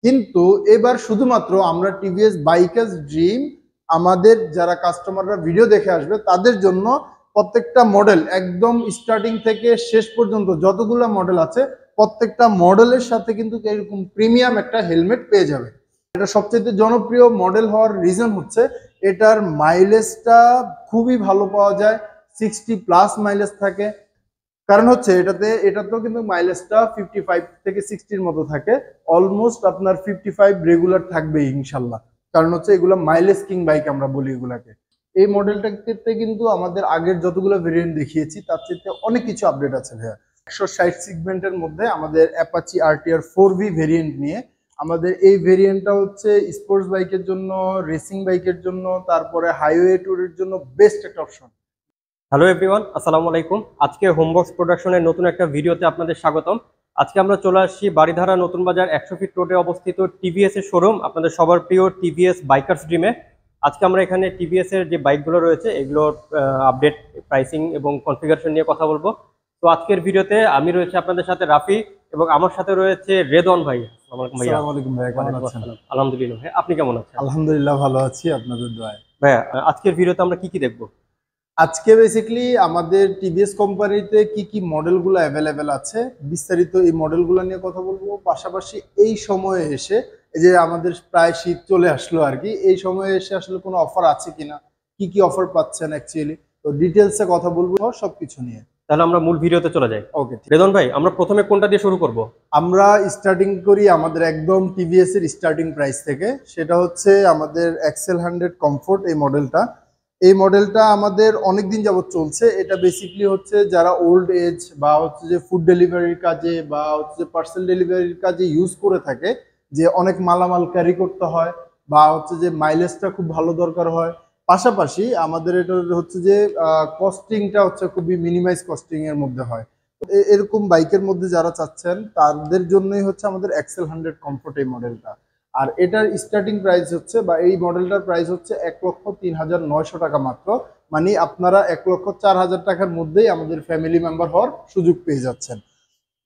কিন্তু এবার শুধুমাত্র আমরা টিভিএস বাইকার্স ড্রিম আমাদের যারা কাস্টমাররা ভিডিও দেখে আসবে তাদের জন্য প্রত্যেকটা মডেল একদম স্টার্টিং থেকে শেষ পর্যন্ত যতগুলো মডেল আছে প্রত্যেকটা মডেলের সাথে কিন্তু এরকম প্রিমিয়াম একটা হেলমেট পেয়ে যাবে। এটা সবচেয়ে জনপ্রিয় মডেল হওয়ার রিজন হচ্ছে এটার মাইলেজটা খুবই ভালো পাওয়া যায়, 60+ মাইলেজ থাকে। কারণ হচ্ছে এটাতেও কিন্তু মাইলেজটা 55 থেকে 60-র মতো থাকে। অলমোস্ট আপনার 55 রেগুলার থাকবে ইনশাল্লাহ। কারণ হচ্ছে এগুলো মাইলেজ কিং বাইক আমরা বলি এগুলাকে। এই মডেলটার ক্ষেত্রে কিন্তু আমাদের আগের যতগুলো ভেরিয়েন্ট দেখিয়েছি তার চেয়ে অনেক কিছু আপডেট আছে ভাইয়া। 160 সেগমেন্টের মধ্যে আমাদের অ্যাপাচি আরটিআর 4V ভেরিয়েন্ট নিয়ে আমাদের এই ভেরিয়েন্টটা হচ্ছে স্পোর্টস বাইকের জন্য, রেসিং বাইকের জন্য, তারপরে হাইওয়ে ট্যুরের জন্য বেস্ট একটা অপশন। হ্যালো এভরিওয়ান, আসসালামু আলাইকুম। আজকে হোমবক্স প্রোডাকশনের নতুন একটা ভিডিওতে আপনাদের স্বাগতম। আজকে আমরা চলে আসছি বাড়িধারা নতুন বাজার 100 ফিট রোডে অবস্থিত টিভিএস এর শোরুম, আপনাদের সবার প্রিয় টিভিএস বাইকার্স ড্রিমে। আজকে আমরা এখানে টিভিএস এর যে বাইকগুলো রয়েছে এগুলোর আপডেট, প্রাইসিং এবং কনফিগারেশন নিয়ে কথা বলবো। তো আজকের ভিডিওতে আমি রয়েছে আপনাদের সাথে রাফি এবং আমার সাথে রয়েছে রেদওয়ান ভাই। আসসালামু আলাইকুম ভাইয়া, কেমন আছেন? আলহামদুলিল্লাহ ভাই, আপনি কেমন আছেন? আলহামদুলিল্লাহ ভালো আছি, আপনাদের দোয়ায়। ভাইয়া, আজকের ভিডিওতে আমরা কি দেখবো? আজকে বেসিক্যালি আমাদের টিভিএস কোম্পানিতে কি কি মডেলগুলো অ্যাভেলেবেল আছে বিস্তারিত এই মডেলগুলো নিয়ে কথা বলবো। পাশাপাশি এই সময়ে এসে এই যে আমাদের প্রায় শীত চলে আসলো আর কি, এই সময়ে এসে আসলে কোনো অফার আছে কিনা, কি কি অফার পাচ্ছেন অ্যাকচুয়ালি, তো ডিটেলসে কথা বলবো সবকিছু নিয়ে। তাহলে আমরা মূল ভিডিওতে চলে যাই। ওকে রেদন ভাই, আমরা প্রথমে কোনটা দিয়ে শুরু করব? আমরা স্টার্টিং করি আমাদের একদম টিভিএস এর স্টার্টিং প্রাইস থেকে। সেটা হচ্ছে আমাদের এক্সেল 100 কমফোর্ট। এই মডেলটা আমাদের অনেক দিন যাবত চলছে। এটা বেসিক্যালি হচ্ছে যারা ওল্ড এজ বা হচ্ছে যে ফুড ডেলিভারির কাজে বা হচ্ছে যে পার্সেল ডেলিভারির কাজে ইউজ করে থাকে, যে অনেক মালামাল ক্যারি করতে হয় বা হচ্ছে যে মাইলেজটা খুব ভালো দরকার হয়। পাশাপাশি আমাদের এটা হচ্ছে যে কস্টিংটা হচ্ছে খুবই মিনিমাইজ কস্টিং এর মধ্যে হয়। এরকম বাইকের মধ্যে যারা চাচ্ছেন তাদের জন্যই হচ্ছে আমাদের এক্সেল 100 কমফোর্ট এই মডেলটা। আর এটার স্টার্টিং প্রাইস হচ্ছে বা এই মডেলটার প্রাইস হচ্ছে 1,03,900 টাকা মাত্র। মানে আপনারা 1,04,000 টাকার মধ্যেই আমাদের ফ্যামিলি মেম্বার হওয়ার সুযোগ পেয়ে যাচ্ছেন।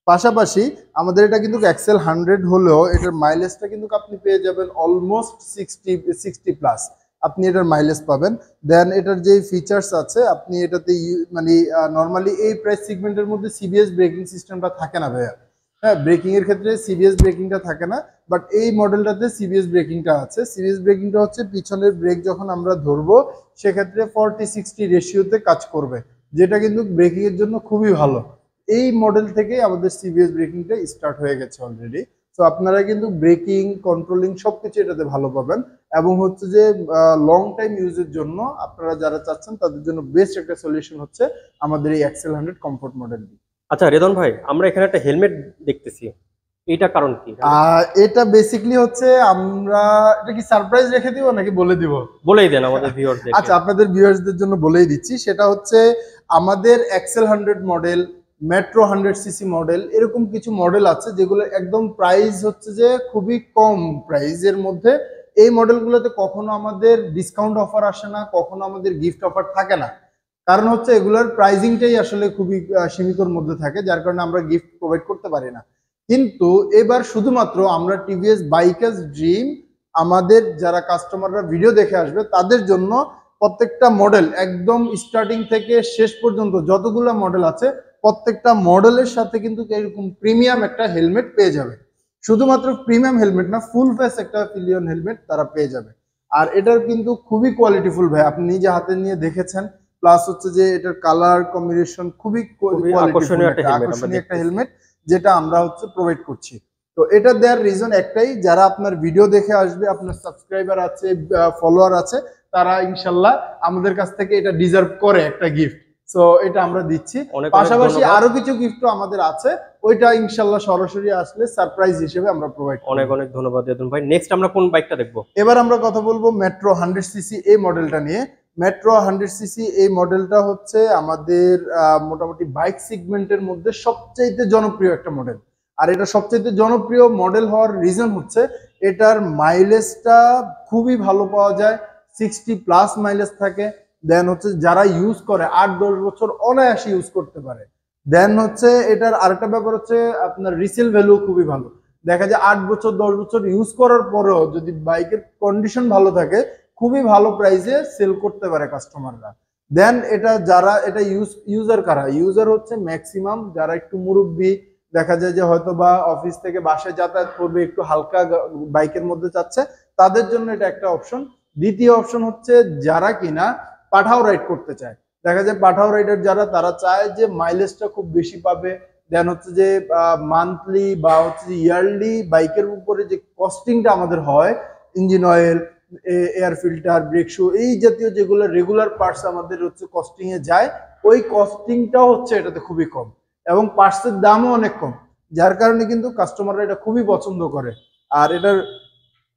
পাশাপাশি আমাদের এটা কিন্তু এক্সেল 100 হলেও এটার মাইলেজটা কিন্তু আপনি পেয়ে যাবেন অলমোস্ট 60+। আপনি এটার মাইলেজ পাবেন। দেন এটার যে ফিচার্স আছে আপনি এটাতে মানে নর্মালি এই প্রাইস সেগমেন্টের মধ্যে সিবিএস ব্রেকিং সিস্টেমটা থাকে না ভাইয়া। হ্যাঁ, ব্রেকিং এর ক্ষেত্রে সিবিএস ব্রেকিংটা থাকে না, বাট এই মডেলটাতে সিবিএস ব্রেকিংটা আছে। সিবিএস ব্রেকিংটা হচ্ছে পিছনের ব্রেক যখন আমরা ধরবো সেক্ষেত্রে 40-60 রেশিওতে কাজ করবে, যেটা কিন্তু ব্রেকিং এর জন্য খুবই ভালো। এই মডেল থেকে আমাদের সিবিএস ব্রেকিংটা স্টার্ট হয়ে গেছে অলরেডি। তো আপনারা কিন্তু ব্রেকিং, কন্ট্রোলিং সবকিছু এটাতে ভালো পাবেন। এবং হচ্ছে যে লং টাইম ইউজের জন্য আপনারা যারা চাচ্ছেন তাদের জন্য বেস্ট একটা সলিউশন হচ্ছে আমাদের এই এক্সেল 100 কমফোর্ট মডেলটি। আচ্ছা রেদন ভাই, আমরা এখানে একটা হেলমেট দেখতেছি, এটা কারণ কি? এটা বেসিক্যালি হচ্ছে আমরা এটা কি সারপ্রাইজ রেখে দিব নাকি বলে দিব? বলেই দেন আমাদের ভিউয়ারদের। আচ্ছা, আপনাদের ভিউয়ার্সদের জন্য বলেই দিচ্ছি। সেটা হচ্ছে আমাদের Excel 100 model, metro 100cc model, এরকম কিছু মডেল আছে যেগুলো একদম প্রাইস হচ্ছে যে খুবই কম প্রাইসের মধ্যে। এই মডেলগুলোতে কখনো আমাদের ডিসকাউন্ট অফার আসে না, কখনো আমাদের গিফট অফার থাকে না। কারণ হচ্ছে এগুলোর প্রাইজিংটাই আসলে খুবই সীমিতর মধ্যে থাকে, যার কারণে আমরা গিফট প্রোভাইড করতে পারি না। কিন্তু এবার শুধুমাত্র আমরা টিভিএস বাইকার্স ড্রিম আমাদের যারা কাস্টমাররা ভিডিও দেখে আসবে তাদের জন্য প্রত্যেকটা মডেল একদম স্টার্টিং থেকে শেষ পর্যন্ত যতগুলো মডেল আছে প্রত্যেকটা মডেলের সাথে কিন্তু এরকম প্রিমিয়াম একটা হেলমেট পেয়ে যাবে। শুধুমাত্র প্রিমিয়াম হেলমেট না, ফুল ফেস একটা পিলিয়ন হেলমেট তারা পেয়ে যাবে। আর এটার কিন্তু খুবই কোয়ালিটিফুল ভাই, আপনি নিজে হাতে নিয়ে দেখেছেন। প্লাস হচ্ছে যে এটার কালার কম্বিনেশন খুবই আকর্ষণীয় একটা হেলমেট যেটা আমরা হচ্ছে প্রোভাইড করছি। তো এটা দেওয়ার রিজন একটাই, যারা আপনার ভিডিও দেখে আসবে, আপনার সাবস্ক্রাইবার আছে, ফলোয়ার আছে, তারা ইনশাল্লাহ আমাদের কাছ থেকে এটা ডিজার্ভ করে একটা গিফট। সো এটা আমরা দিচ্ছি। পাশাপাশি আরো কিছু গিফটও আমাদের আছে, ওইটা ইনশাল্লাহ সরাসরি আসলে সারপ্রাইজ হিসেবে আমরা প্রোভাইড করব। অনেক অনেক ধন্যবাদ রেদন ভাই। নেক্সট আমরা কোন বাইকটা দেখবো? এবার আমরা কথা বলবো মেট্রো 100cc এই মডেলটা নিয়ে। মেট্রো 100cc এই মডেলটা হচ্ছে আমাদের মোটামুটি বাইক সেগমেন্টের মধ্যে সবচেয়ে জনপ্রিয় একটা মডেল। আর এটা সবচেয়ে জনপ্রিয় মডেল হওয়ার রিজন হচ্ছে এটার মাইলেজটা খুবই ভালো পাওয়া যায়, 60+ মাইলেজ থাকে। দেন হচ্ছে যারা ইউজ করে 8-10 বছর অনায়াসে ইউজ করতে পারে। দেন হচ্ছে এটার আরেকটা ব্যাপার হচ্ছে আপনার রিসেল ভ্যালু খুবই ভালো। দেখা যায় 8 বছর 10 বছর ইউজ করার পরেও যদি বাইকের কন্ডিশন ভালো থাকে, খুবই ভালো প্রাইসে সেল করতে পারে কাস্টমাররা। দেন এটা যারা এটা ইউজার কারা, ইউজার হচ্ছে ম্যাক্সিমাম যারা একটু মুরব্বী, দেখা যায় যে হয়তো বা অফিস থেকে বাসায় যাতায়াত করবে, একটু হালকা বাইকের মধ্যে চাচ্ছে, তাদের জন্য এটা একটা অপশন। দ্বিতীয় অপশন হচ্ছে যারা কিনা পাঠাও রাইড করতে চায়। দেখা যায় পাঠাও রাইডার যারা, তারা চায় যে মাইলেজটা খুব বেশি পাবে, দেন হচ্ছে যে মান্থলি বা হচ্ছে ইয়ারলি বাইকের উপরে যে কস্টিংটা আমাদের হয়, engine oil, air filter, brake shoe, এই জাতীয় যেগুলো রেগুলার পার্টস আমাদের হচ্ছে কস্টিং এ যায়, ওই কস্টিংটাও হচ্ছে এটাতে খুবই কম এবং পার্টসের দামও অনেক কম, যার কারণে কিন্তু কাস্টমাররা এটা খুবই পছন্দ করে। আর এটার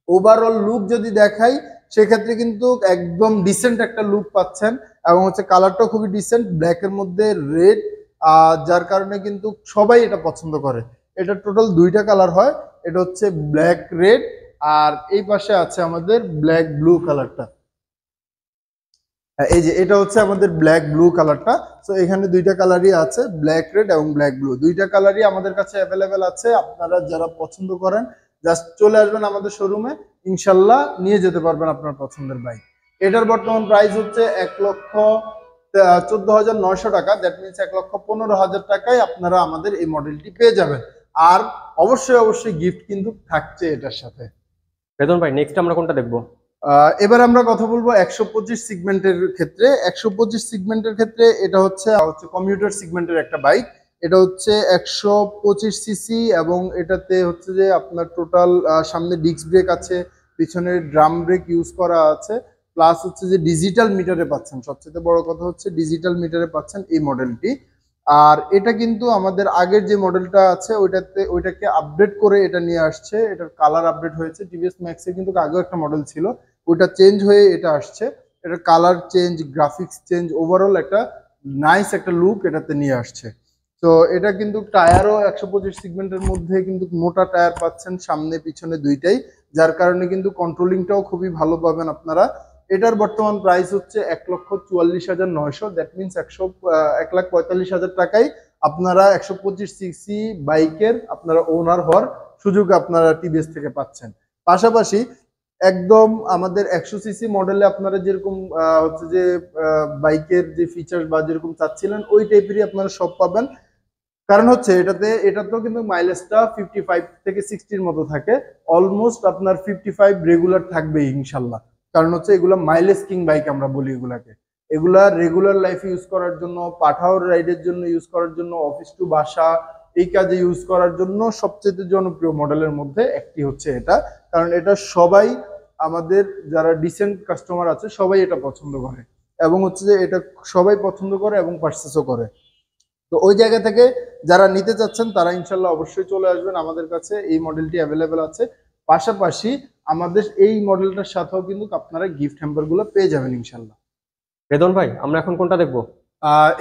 ওভারঅল লুক যদি দেখাই, সেক্ষেত্রে কিন্তু একদম ডিসেন্ট একটা লুক পাচ্ছেন এবং হচ্ছে কালারটাও খুবই ডিসেন্ট, ব্ল্যাকের মধ্যে রেড, যার কারণে কিন্তু সবাই এটা পছন্দ করে। এটা টোটাল 2টা কালার হয়, এটা হচ্ছে ব্ল্যাক রেড, আর এই পাশে আছে আমাদের ব্ল্যাক ব্লু কালারটা। এই যে এটা হচ্ছে আমাদের ব্ল্যাক ব্লু কালারটা। তো এখানে 2টা কালারই আছে, ব্ল্যাক রেড এবং ব্ল্যাক ব্লু, 2টা কালারই আমাদের কাছে অ্যাভেলেবেল আছে। আপনারা যারা পছন্দ করেন জাস্ট চলে আসবেন আমাদের শোরুমে, ইনশাল্লাহ নিয়ে যেতে পারবেন আপনার পছন্দের বাইক। এটার বর্তমান প্রাইস হচ্ছে 1,14,900 টাকা, দ্যাট মিনস 1,15,000 টাকায় আপনারা আমাদের এই মডেলটি পেয়ে যাবেন। আর অবশ্যই অবশ্যই গিফট কিন্তু থাকছে এটার সাথে। রেদন ভাই, নেক্সট আমরা কোনটা দেখবো? এবার আমরা কথা বলবো 125 সিগমেন্টের ক্ষেত্রে। 125 সিগমেন্টের ক্ষেত্রে এটা হচ্ছে কমিউটার সিগমেন্টের একটা বাইক। এটা হচ্ছে 125 সিসি এবং এটাতে হচ্ছে যে আপনার টোটাল সামনে ডিস্ক ব্রেক আছে, পিছনে ড্রাম ব্রেক ইউজ করা আছে, প্লাস হচ্ছে যে ডিজিটাল মিটারে পাচ্ছেন। সবচেয়ে বড় কথা হচ্ছে ডিজিটাল মিটারে পাচ্ছেন এই মডেলটি। আর এটা কিন্তু আমাদের আগের যে মডেলটা আছে ওইটাকে আপডেট করে এটা নিয়ে আসছে, এটার কালার আপডেট হয়েছে। টিভিএস ম্যাক্সের কিন্তু আগেও একটা মডেল ছিল, ওইটা চেঞ্জ হয়ে এটা আসছে। এটার colour change, graphics change, overall একটা নাইস একটা লুক এটাতে নিয়ে আসছে। তো এটা কিন্তু টায়ারও 125 সিগমেন্টের মধ্যে কিন্তু মোটা টায়ার পাচ্ছেন, সামনে পিছনে দুইটাই, যার কারণে কিন্তু কন্ট্রোলিংটাও খুবই ভালো পাবেন আপনারা। এটার বর্তমান প্রাইস হচ্ছে 1,44,900, দ্যাট মিনস 1,45,000 টাকায় আপনারা 125 সিসি বাইকের আপনারা ওনার হওয়ার সুযোগ আপনারা টিভিএস থেকে পাচ্ছেন। পাশাপাশি একদম আমাদের 100 সিসি মডেলে আপনারা যেরকম হচ্ছে যে বাইকের যে ফিচার বা যেরকম চাচ্ছিলেন ওই টাইপেরই আপনারা সব পাবেন। কারণ হচ্ছে এটাতেও কিন্তু মাইলেজটা 55 থেকে 60-র মতো থাকে, অলমোস্ট আপনার 55 রেগুলার থাকবে ইনশাল্লাহ। কারণ হচ্ছে এগুলা মাইলেজ কিং বাইক আমরা বলি এগুলাকে। এগুলা রেগুলার লাইফে ইউজ করার জন্য, পাঠাও রাইডের জন্য ইউজ করার জন্য, অফিস টু বাসা এই কাজে ইউজ করার জন্য সবচেয়ে জনপ্রিয় মডেলের মধ্যে একটি হচ্ছে এটা। কারণ এটা সবাই, আমাদের যারা ডিসেন্ট কাস্টমার আছে সবাই এটা পছন্দ করে এবং হচ্ছে যে এটা সবাই পছন্দ করে এবং পারচেসও করে। তো ওই জায়গা থেকে যারা নিতে চাচ্ছেন তারা ইনশাল্লাহ অবশ্যই চলে আসবেন আমাদের কাছে, এই মডেলটি অ্যাভেলেবেল আছে। পাশাপাশি আমাদের এই মডেলটার সাথেও কিন্তু আপনারা গিফট হ্যাম্পার গুলো পেয়ে যাবেন ইনশাল্লাহ। রেদন ভাই, আমরা এখন কোনটা দেখবো?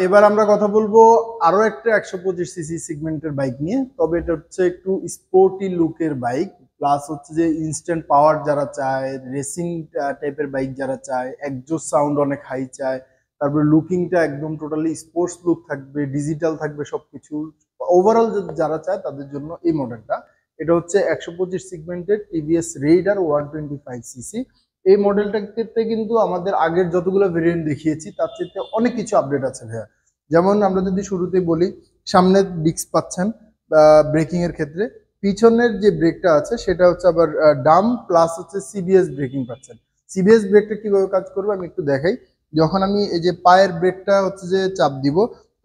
এবার আমরা কথা বলবো আরো একটা 125 সিসি সেগমেন্টের বাইক নিয়ে, তবে এটা হচ্ছে একটু স্পোর্টি লুকের বাইক, প্লাস হচ্ছে যে ইনস্ট্যান্ট পাওয়ার যারা চায়, রেসিং টাইপের বাইক যারা চায়, এক্সজস্ট সাউন্ড অনেক হাই চায়, তারপরে লুকিংটা একদম টোটালি স্পোর্টস লুক থাকবে, ডিজিটাল থাকবে সবকিছু, ওভারঅল যারা চায় তাদের জন্য এই মডেলটা। এটা হচ্ছে 125 সেগমেন্টের টিভিএস রেইডার 125 সিসি। এই মডেলটার ক্ষেত্রে কিন্তু আমাদের আগের যতগুলো ভেরিয়েন্ট দেখিয়েছি তার চেয়ে অনেক কিছু আপডেট আছে ভাইয়া। যেমন আমরা যদি শুরুতেই বলি, সামনে ডিস্ক পাচ্ছেন ব্রেকিং এর ক্ষেত্রে, পিছনের যে ব্রেকটা আছে সেটা হচ্ছে আবার ডাম প্লাস হচ্ছে সিবিএস ব্রেকিং পাচ্ছেন। সিবিএস ব্রেকটা কিভাবে কাজ করবে আমি একটু দেখাই। যখন আমি এই যে পায়ের ব্রেকটা হচ্ছে যে চাপ দিব,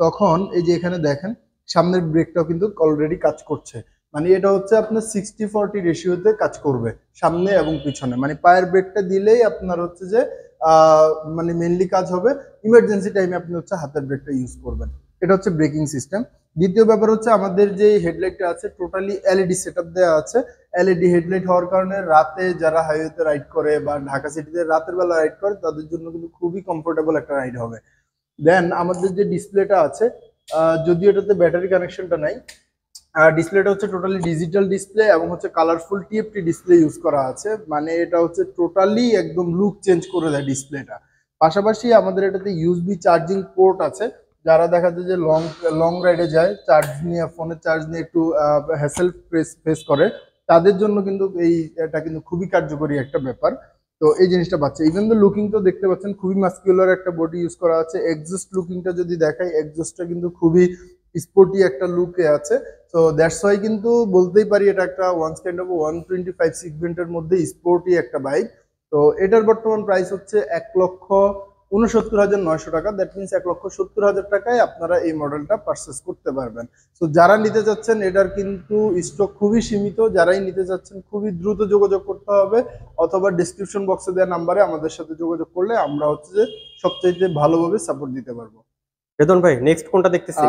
তখন এই যে এখানে দেখেন সামনের ব্রেকটাও কিন্তু অলরেডি কাজ করছে। মানে এটা হচ্ছে আপনার 60-40 রেশিওতে কাজ করবে সামনে এবং পিছনে। মানে পায়ের ব্রেকটা দিলেই আপনার হচ্ছে যে মানে মেনলি কাজ হবে, ইমার্জেন্সি টাইমে আপনি হচ্ছে হাতের ব্রেকটা ইউজ করবেন। এটা হচ্ছে ব্রেকিং সিস্টেম। দ্বিতীয় ব্যাপার হচ্ছে আমাদের যে হেডলাইটটা আছে টোটালি এলইডি সেটআপ দেওয়া আছে। এলইডি হেডলাইট হওয়ার কারণে রাতে যারা হাইওয়েতে রাইড করে বা ঢাকা সিটিতে রাতের বেলা রাইড করে তাদের জন্য কিন্তু খুবই কমফোর্টেবল একটা রাইড হবে। দেন আমাদের যে ডিসপ্লেটা আছে, যদিও এটাতে ব্যাটারি কানেকশনটা নাই, ডিসপ্লেটা হচ্ছে টোটালি ডিজিটাল ডিসপ্লে এবং হচ্ছে কালারফুল টিএফটি ডিসপ্লে ইউজ করা আছে। মানে এটা হচ্ছে টোটালি একদম লুক চেঞ্জ করে দেয় ডিসপ্লেটা। পাশাপাশি আমাদের এটাতে ইউএসবি চার্জিং পোর্ট আছে। যারা দেখা যায় যে লং রাইডে যায়, চার্জ নিয়ে ফোনের চার্জ নিয়ে একটু হ্যাসেল ফেস করে, তাদের জন্য কিন্তু এটা কিন্তু খুবই কার্যকরী একটা ব্যাপার। তো এই জিনিসটা পাচ্ছে। ইভেন তো লুকিং তো দেখতে পাচ্ছেন খুবই মাস্কুলার একটা বডি ইউজ করা আছে। এক্সজস্ট লুকিংটা যদি দেখাই, এক্সজস্টটা কিন্তু খুবই স্পোর্টি একটা লুকে আছে। তো দ্যাটস ওয়াই কিন্তু বলতেই পারি এটা একটা ওয়ান কাইন্ড অফ 125 সেগমেন্টের মধ্যে স্পোর্টি একটা বাইক। তো এটার বর্তমান প্রাইস হচ্ছে 1,69,900 টাকা। দ্যাট মিনস 1,70,000 টাকায় আপনারা এই মডেলটা পারচেস করতে পারবেন। তো যারা নিতে চাচ্ছেন এটার কিন্তু স্টক খুবই সীমিত, যারাই নিতে চাচ্ছেন খুবই দ্রুত যোগাযোগ করতে হবে, অথবা ডিসক্রিপশন বক্সে দেওয়া নাম্বারে আমাদের সাথে যোগাযোগ করলে আমরা হচ্ছে যে সবচাইতে ভালোভাবে সাপোর্ট দিতে পারবো। রেদন ভাই নেক্সট কোনটা দেখতেছি?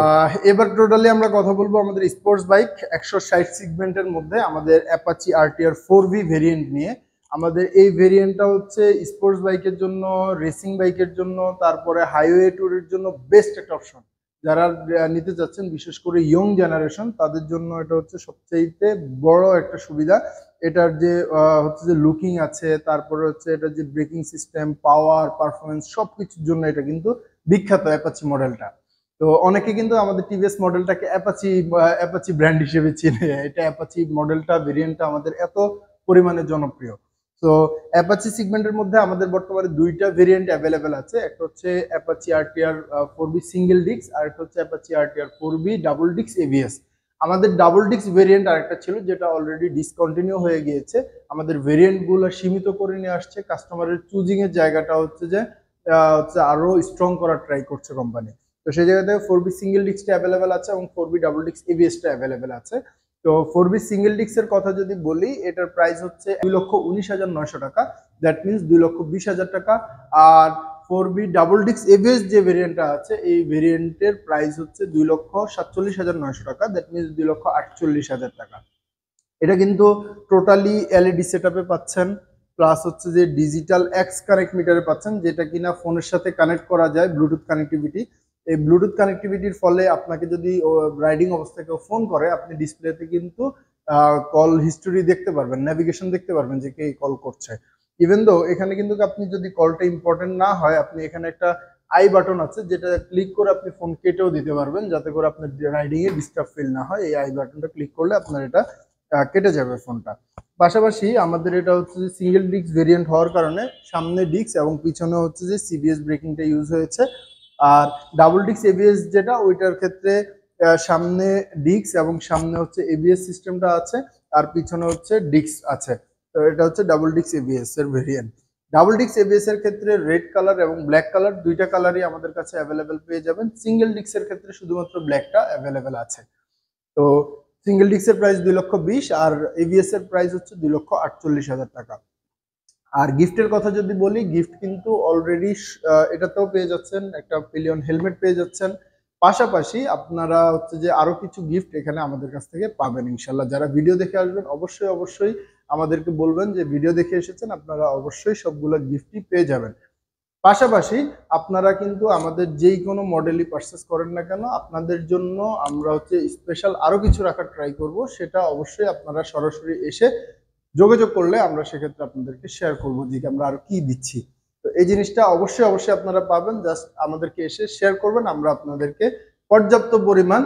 এবার টোটালি আমরা কথা বলবো আমাদের স্পোর্টস বাইক 160 সেগমেন্টের মধ্যে আমাদের অ্যাপাচি আরটিআর 4V ভেরিয়েন্ট নিয়ে। আমাদের এই ভেরিয়েন্টটা হচ্ছে স্পোর্টস বাইকের জন্য, রেসিং বাইকের জন্য, তারপরে হাইওয়ে ট্যুরের জন্য বেস্ট একটা অপশন। যারা নিতে চাচ্ছেন বিশেষ করে ইয়ং জেনারেশন, তাদের জন্য এটা হচ্ছে সবচাইতে বড় একটা সুবিধা। এটার যে হচ্ছে যে লুকিং আছে, তারপরে হচ্ছে এটার যে ব্রেকিং সিস্টেম, পাওয়ার, পারফরমেন্স সবকিছুর জন্য এটা কিন্তু বিখ্যাত অ্যাপাচি মডেলটা। তো অনেকে কিন্তু আমাদের টিভিএস মডেলটাকে অ্যাপাচি ব্র্যান্ড হিসেবে চিনে। এটা অ্যাপাচি মডেলটা, ভেরিয়েন্টটা আমাদের এত পরিমাণে জনপ্রিয়। তো অ্যাপাচি সেগমেন্টের মধ্যে আমাদের বর্তমানে দুইটা ভেরিয়েন্ট অ্যাভেলেবেল আছে। একটা হচ্ছে Apache RTR 4V single disc, আর একটা হচ্ছে Apache RTR 4V double disc ABS. আমাদের ডাবল ডিস্ক ভেরিয়েন্ট আরেকটা ছিল যেটা অলরেডি ডিসকন্টিনিউ হয়ে গিয়েছে। আমাদের ভেরিয়েন্টগুলো সীমিত করে নিয়ে আসছে, কাস্টমারের চুজিং এর জায়গাটা হচ্ছে যে আরো স্ট্রং করার ট্রাই করছে কোম্পানি। তো সেই জায়গাতে 4V সিঙ্গেল ডিস্কটা অ্যাভেলেবেল আছে এবং 4V ডাবল ডিস্ক এবিএসটা অ্যাভেলেবেল আছে। তো 4V সিঙ্গেল ডিস্কের কথা যদি বলি, এটার প্রাইস হচ্ছে 2,19,900 টাকা। দ্যাট মিনস 2,20,000 টাকা। আর 4V ডাবল ডিস্ক এবিএস যে ভেরিয়েন্টটা আছে, এই ভেরিয়েন্টের প্রাইস হচ্ছে 2,47,900 টাকা। দ্যাট মিনস 2,48,000 টাকা। এটা কিন্তু টোটালি এলইডি সেটআপে পাচ্ছেন, প্লাস হচ্ছে যে ডিজিটাল এক্স কানেক্ট মিটারে পাচ্ছেন, যেটা কিনা ফোনের সাথে কানেক্ট করা যায়, ব্লুটুথ কানেক্টিভিটি। এই ব্লুটুথ কানেক্টিভিটির ফলে আপনাকে যদি রাইডিং অবস্থায় কেউ ফোন করে, আপনি ডিসপ্লেতে কিন্তু কল হিস্টোরি দেখতে পারবেন, নেভিগেশন দেখতে পারবেন যে কে কল করছে। ইভেন দো এখানে কিন্তু আপনি যদি কলটা ইম্পর্টেন্ট না হয়, আপনি এখানে একটা আই বাটন আছে যেটা ক্লিক করে আপনি ফোন কেটেও দিতে পারবেন, যাতে করে আপনার রাইডিং এ ডিস্টার্ব ফিল না হয়। এই আই বাটনটা ক্লিক করলে আপনার এটা কেটে যাবে ফোনটা। পাশাপাশি আমাদের এটা হচ্ছে যে সিঙ্গেল ডিস্ক ভেরিয়েন্ট হওয়ার কারণে সামনে ডিস্ক এবং পিছনে হচ্ছে যে সিবিএস ব্রেকিংটা ইউজ হয়েছে। আর ডাবল ডিস্ক এবিএস যেটা, ওইটার ক্ষেত্রে সামনে ডিস্ক এবং সামনে হচ্ছে এবিএস সিস্টেমটা আছে, আর পিছনে হচ্ছে ডিস্ক আছে। তো এটা হচ্ছে ডাবল ডিস্ক এবিএস এর ভেরিয়েন্ট। ডাবল ডিস্ক এবিএস এর ক্ষেত্রে রেড কালার এবং ব্ল্যাক কালার দুইটা কালারই আমাদের কাছে অ্যাভেলেবেল পেয়ে যাবেন। সিঙ্গেল ডিস্কের ক্ষেত্রে শুধুমাত্র ব্ল্যাকটা অ্যাভেলেবেল আছে। তো সিঙ্গেল ডিস্কের প্রাইস 2,20,000 আর এবিএস এর প্রাইস হচ্ছে 2,48,000 টাকা। আর গিফটের কথা যদি বলি, গিফট কিন্তু অলরেডি এটাতেও পেয়ে যাচ্ছেন, একটা পিলিয়ন হেলমেট পেয়ে যাচ্ছেন। পাশাপাশি আপনারা হচ্ছে যে আরো কিছু গিফট এখানে আমাদের কাছ থেকে পাবেন ইনশাল্লাহ। যারা ভিডিও দেখে আসবেন অবশ্যই আমাদেরকে বলবেন যে ভিডিও দেখে এসেছেন, আপনারা অবশ্যই সবগুলো গিফটই পেয়ে যাবেন। পাশাপাশি আপনারা কিন্তু আমাদের যেই কোনো মডেলই পারচেস করেন না কেন, আপনাদের জন্য আমরা হচ্ছে স্পেশাল আরো কিছু রাখার ট্রাই করব। সেটা অবশ্যই আপনারা সরাসরি এসে যোগাযোগ করলে আমরা সেক্ষেত্রে আপনাদেরকে শেয়ার করবো যে আমরা আরো কি দিচ্ছি। তো এই জিনিসটা অবশ্যই আপনারা পাবেন, জাস্ট আমাদেরকে এসে শেয়ার করবেন। আমরা আপনাদেরকে পর্যাপ্ত পরিমাণ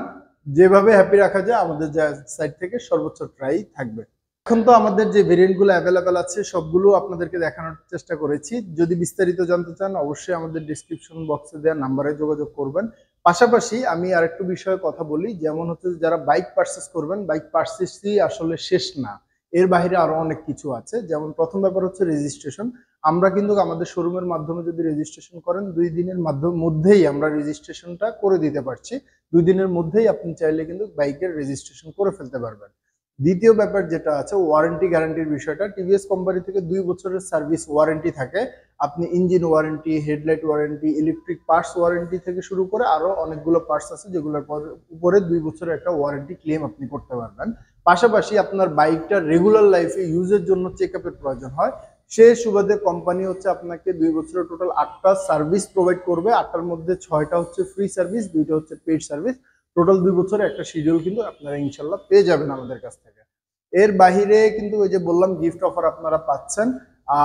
যেভাবে হ্যাপি রাখা যায় আমাদের সাইড থেকে সর্বোচ্চ ট্রাই থাকবে। এখন তো আমাদের যে ভেরিয়েন্টগুলো অ্যাভেলেবেল আছে সবগুলো আপনাদেরকে দেখানোর চেষ্টা করেছি। যদি বিস্তারিত জানতে চান অবশ্যই আমাদের ডিসক্রিপশন বক্সে দেওয়া নাম্বারে যোগাযোগ করবেন। পাশাপাশি আমি আরেকটু বিষয়ে কথা বলি, যেমন হচ্ছে যারা বাইক পারচেস করবেন, বাইক পারচেসই আসলে শেষ না, এর বাইরে আরো অনেক কিছু আছে। যেমন প্রথম ব্যাপার হচ্ছে রেজিস্ট্রেশন। আমরা কিন্তু আমাদের শোরুমের মাধ্যমে যদি রেজিস্ট্রেশন করেন, 2 দিনের মধ্যেই আমরা রেজিস্ট্রেশনটা করে দিতে পারছি। 2 দিনের মধ্যেই আপনি চাইলে কিন্তু বাইকের রেজিস্ট্রেশন করে ফেলতে পারবেন। দ্বিতীয় ব্যাপার যেটা আছে ওয়ারেন্টি গ্যারান্টির বিষয়টা, টিভিএস কোম্পানি থেকে 2 বছরের সার্ভিস ওয়ারেন্টি থাকে। আপনি engine warranty, headlight warranty, electric parts warranty থেকে শুরু করে আরো অনেকগুলো পার্টস আছে যেগুলোর উপরে 2 বছরের একটা ওয়ারেন্টি ক্লেম আপনি করতে পারবেন। পাশাপাশি আপনার বাইকটা রেগুলার লাইফে ইউজের জন্য চেকআপের প্রয়োজন হয়, সেই সুবাদে কোম্পানি হচ্ছে আপনাকে 2 বছরের টোটাল 8টা সার্ভিস প্রোভাইড করবে। 8টার মধ্যে 6টা হচ্ছে ফ্রি সার্ভিস, 2টা হচ্ছে পেইড সার্ভিস। টোটাল 2 বছরে একটা শিডিউল কিন্তু আপনারা ইনশাল্লাহ পেয়ে যাবেন আমাদের কাছ থেকে। এর বাহিরে কিন্তু ওই যে বললাম গিফট অফার আপনারা পাচ্ছেন।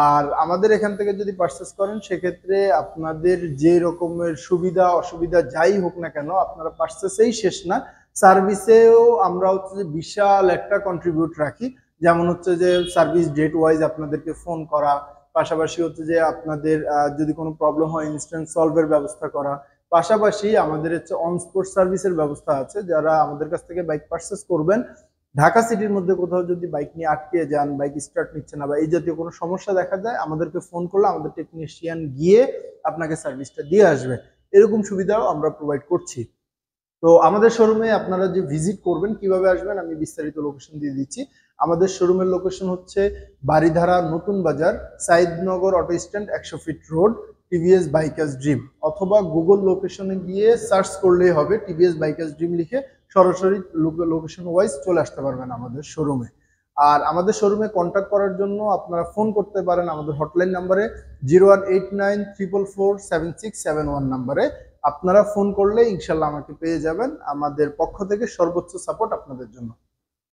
আর আমাদের এখান থেকে যদি পারচেস করেন সেক্ষেত্রে আপনাদের যে রকমের সুবিধা অসুবিধা যাই হোক না কেন, আপনারা পারচেসেই শেষ না, সার্ভিসেও আমরা হচ্ছে যে বিশাল একটা কন্ট্রিবিউট রাখি। যেমন হচ্ছে যে সার্ভিস ডেট ওয়াইজ আপনাদেরকে ফোন করা, পাশাপাশি হচ্ছে যে আপনাদের যদি কোনো প্রবলেম হয় ইনস্ট্যান্ট সলভের ব্যবস্থা করা, পাশাপাশি আমাদের হচ্ছে অন স্পট সার্ভিসের ব্যবস্থা আছে। যারা আমাদের কাছ থেকে বাইক পারচেস করবেন, ঢাকা সিটির মধ্যে কোথাও যদি বাইক নিয়ে আটকে যান, বাইক স্টার্ট নিচ্ছে না বা এই জাতীয় কোনো সমস্যা দেখা যায়, আমাদেরকে ফোন করলে আমাদের টেকনিশিয়ান গিয়ে আপনাকে সার্ভিসটা দিয়ে আসবে। এরকম সুবিধাও আমরা প্রোভাইড করছি। তো আমাদের শোরুমে আপনারা যে ভিজিট করবেন, কিভাবে আসবেন আমি বিস্তারিত লোকেশন দিয়ে দিচ্ছি। আমাদের শোরুমের লোকেশন হচ্ছে বারিধারা নতুন বাজার, Saidnagar auto stand, 100 fit road, TVS bikers dream. অথবা গুগল লোকেশনে গিয়ে সার্চ করলেই হবে, টিভিএস বাইকার্স ড্রিম লিখে সরাসরি লোকেশন ওয়াইজ চলে আসতে পারবেন আমাদের শোরুমে। আর আমাদের শোরুমে কন্ট্যাক্ট করার জন্য আপনারা ফোন করতে পারেন আমাদের হটলাইন নাম্বারে 0189444767 নাম্বারে। আপনারা ফোন করলে ইনশাল্লাহ আমাকে পেয়ে যাবেন। আমাদের পক্ষ থেকে সর্বোচ্চ সাপোর্ট আপনাদের জন্য।